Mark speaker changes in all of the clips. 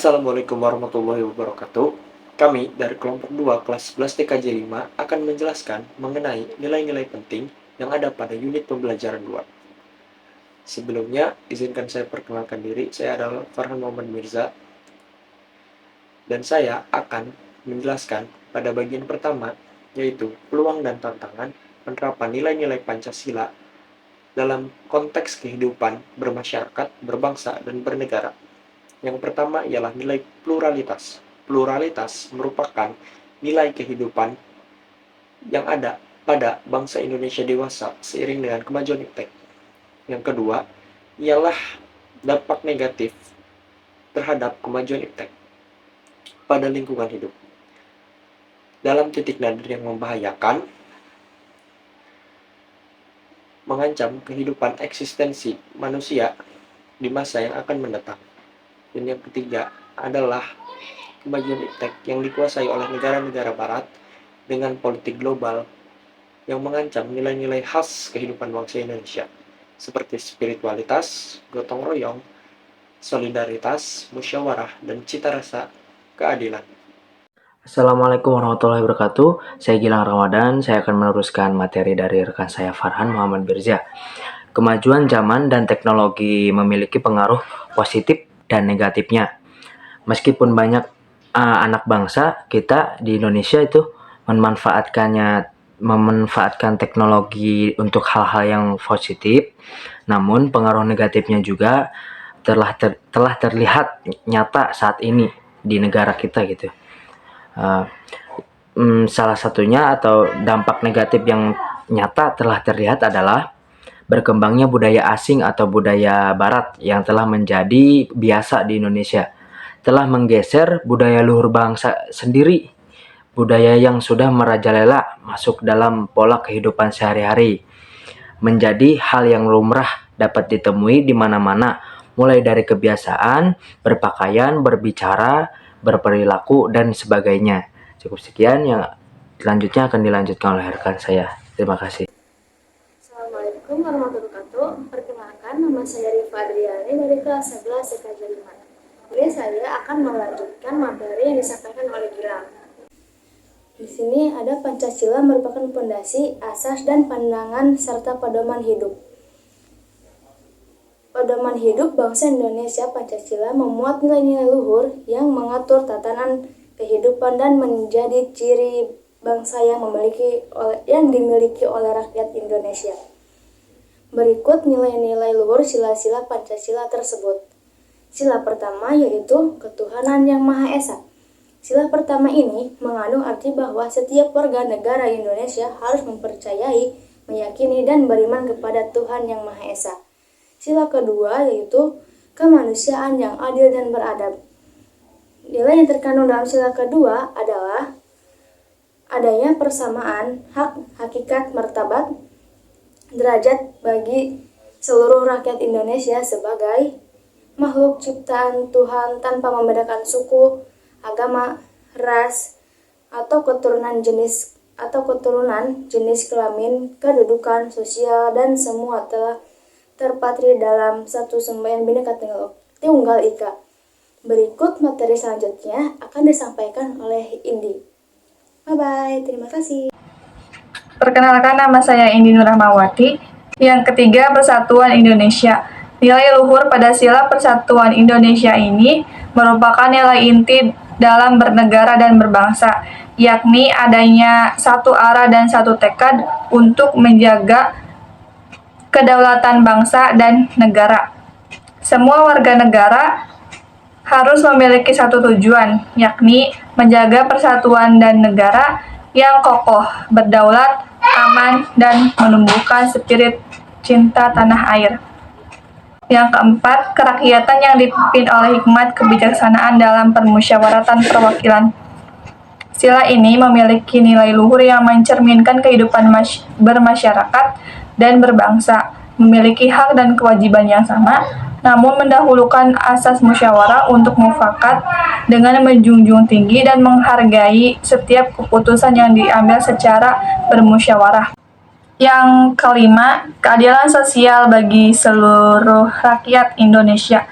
Speaker 1: Assalamualaikum warahmatullahi wabarakatuh. Kami dari kelompok 2 kelas 11 TKJ 5 akan menjelaskan mengenai nilai-nilai penting yang ada pada unit pembelajaran 2. Sebelumnya, izinkan saya perkenalkan diri. Saya adalah Farhan Muhammad Mirza dan saya akan menjelaskan pada bagian pertama, yaitu peluang dan tantangan penerapan nilai-nilai Pancasila dalam konteks kehidupan bermasyarakat, berbangsa, dan bernegara. Yang pertama ialah nilai pluralitas. Pluralitas merupakan nilai kehidupan yang ada pada bangsa Indonesia dewasa seiring dengan kemajuan iptek. Yang kedua ialah dampak negatif terhadap kemajuan iptek pada lingkungan hidup. Dalam titik nadir yang membahayakan, mengancam kehidupan eksistensi manusia di masa yang akan mendatang. Dan yang ketiga adalah kemajuan iptek yang dikuasai oleh negara-negara barat dengan politik global yang mengancam nilai-nilai khas kehidupan bangsa Indonesia seperti spiritualitas, gotong royong, solidaritas, musyawarah, dan cita rasa keadilan.
Speaker 2: Assalamualaikum warahmatullahi wabarakatuh. Saya Gilang Ramadan. Saya akan meneruskan materi dari rekan saya Farhan Muhammad Mirza. Kemajuan zaman dan teknologi memiliki pengaruh positif dan negatifnya. Meskipun banyak anak bangsa kita di Indonesia itu memanfaatkan teknologi untuk hal-hal yang positif, namun pengaruh negatifnya juga telah terlihat nyata saat ini di negara kita gitu. Salah satunya atau dampak negatif yang nyata telah terlihat adalah berkembangnya budaya asing atau budaya barat yang telah menjadi biasa di Indonesia, telah menggeser budaya luhur bangsa sendiri, budaya yang sudah merajalela masuk dalam pola kehidupan sehari-hari, menjadi hal yang lumrah dapat ditemui di mana-mana, mulai dari kebiasaan, berpakaian, berbicara, berperilaku, dan sebagainya. Cukup sekian, yang selanjutnya akan dilanjutkan oleh rekan saya. Terima kasih.
Speaker 3: Assalamualaikum warahmatullahi wabarakatuh. Perkenalkan, nama saya Rifa Adriani dari kelas 11 TKJ 5. Jadi saya akan melanjutkan materi yang disampaikan oleh Gilang. Di sini ada Pancasila merupakan pondasi, asas, dan pandangan serta pedoman hidup. Pedoman hidup bangsa Indonesia Pancasila memuat nilai-nilai luhur yang mengatur tatanan kehidupan dan menjadi ciri bangsa yang dimiliki oleh rakyat Indonesia. Berikut nilai-nilai luhur sila-sila Pancasila tersebut. Sila pertama yaitu ketuhanan yang Maha Esa. Sila pertama ini mengandung arti bahwa setiap warga negara Indonesia harus mempercayai, meyakini, dan beriman kepada Tuhan yang Maha Esa. Sila kedua yaitu kemanusiaan yang adil dan beradab. Nilai yang terkandung dalam sila kedua adalah adanya persamaan hak, hakikat, martabat, derajat bagi seluruh rakyat Indonesia sebagai makhluk ciptaan Tuhan tanpa membedakan suku, agama, ras, atau keturunan jenis kelamin, kedudukan sosial, dan semua telah terpatri dalam satu semboyan Bhinneka Tunggal Ika. Berikut materi selanjutnya akan disampaikan oleh Indi. Bye-bye, terima kasih.
Speaker 4: Perkenalkan, nama saya Indi Nurahmawati. Yang ketiga, Persatuan Indonesia. Nilai luhur pada sila Persatuan Indonesia ini merupakan nilai inti dalam bernegara dan berbangsa, yakni adanya satu arah dan satu tekad untuk menjaga kedaulatan bangsa dan negara. Semua warga negara harus memiliki satu tujuan, yakni menjaga persatuan dan negara yang kokoh, berdaulat, aman, dan menumbuhkan spirit cinta tanah air. Yang keempat, kerakyatan yang dipimpin oleh hikmat kebijaksanaan dalam permusyawaratan perwakilan. Sila ini memiliki nilai luhur yang mencerminkan kehidupan bermasyarakat dan berbangsa, memiliki hak dan kewajiban yang sama, namun mendahulukan asas musyawarah untuk mufakat dengan menjunjung tinggi dan menghargai setiap keputusan yang diambil secara bermusyawarah. Yang kelima, keadilan sosial bagi seluruh rakyat Indonesia.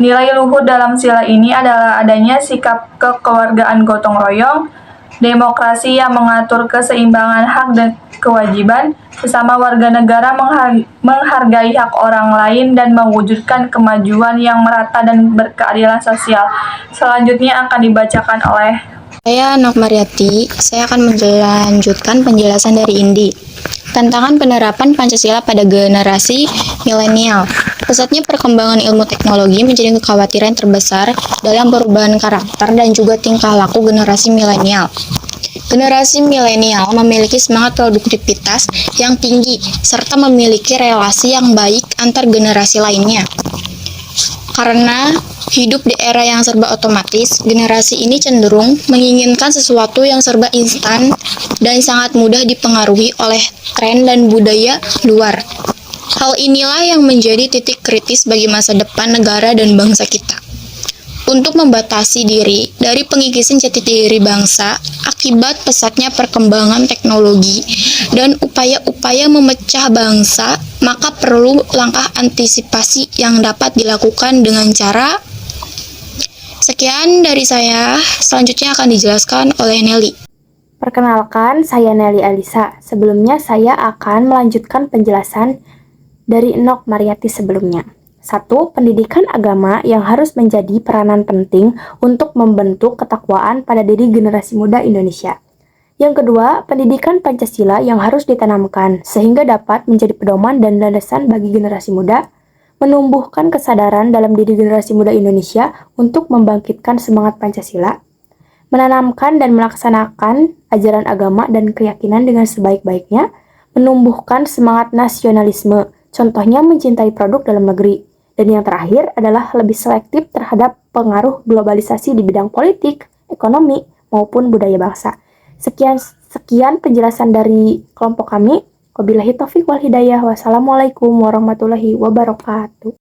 Speaker 4: Nilai luhur dalam sila ini adalah adanya sikap kekeluargaan gotong royong, demokrasi yang mengatur keseimbangan hak dan kewajiban, sesama warga negara menghargai hak orang lain dan mewujudkan kemajuan yang merata dan berkeadilan sosial. Selanjutnya akan dibacakan oleh
Speaker 5: Saya Nok Mariati, saya akan melanjutkan penjelasan dari Indi. Tantangan penerapan Pancasila pada generasi milenial. Pesatnya perkembangan ilmu teknologi menjadi kekhawatiran terbesar dalam perubahan karakter dan juga tingkah laku generasi milenial. Generasi milenial memiliki semangat produktivitas yang tinggi serta memiliki relasi yang baik antar generasi lainnya. Karena hidup di era yang serba otomatis, generasi ini cenderung menginginkan sesuatu yang serba instan dan sangat mudah dipengaruhi oleh tren dan budaya luar. Hal inilah yang menjadi titik kritis bagi masa depan negara dan bangsa kita. Untuk membatasi diri dari pengikisan jati diri bangsa akibat pesatnya perkembangan teknologi dan upaya-upaya memecah bangsa, maka perlu langkah antisipasi yang dapat dilakukan dengan cara. Sekian dari saya, selanjutnya akan dijelaskan oleh Nelly.
Speaker 3: Perkenalkan, saya Nelly Alisa. Sebelumnya saya akan melanjutkan penjelasan dari Nok Mariati sebelumnya. 1. Pendidikan agama yang harus menjadi peranan penting untuk membentuk ketakwaan pada diri generasi muda Indonesia. Yang kedua, pendidikan Pancasila yang harus ditanamkan sehingga dapat menjadi pedoman dan landasan bagi generasi muda, menumbuhkan kesadaran dalam diri generasi muda Indonesia untuk membangkitkan semangat Pancasila, menanamkan dan melaksanakan ajaran agama dan keyakinan dengan sebaik-baiknya, menumbuhkan semangat nasionalisme, contohnya mencintai produk dalam negeri, dan yang terakhir adalah lebih selektif terhadap pengaruh globalisasi di bidang politik, ekonomi, maupun budaya bangsa. Sekian penjelasan dari kelompok kami. Wabillahi taufiq wal hidayah. Wassalamualaikum warahmatullahi wabarakatuh.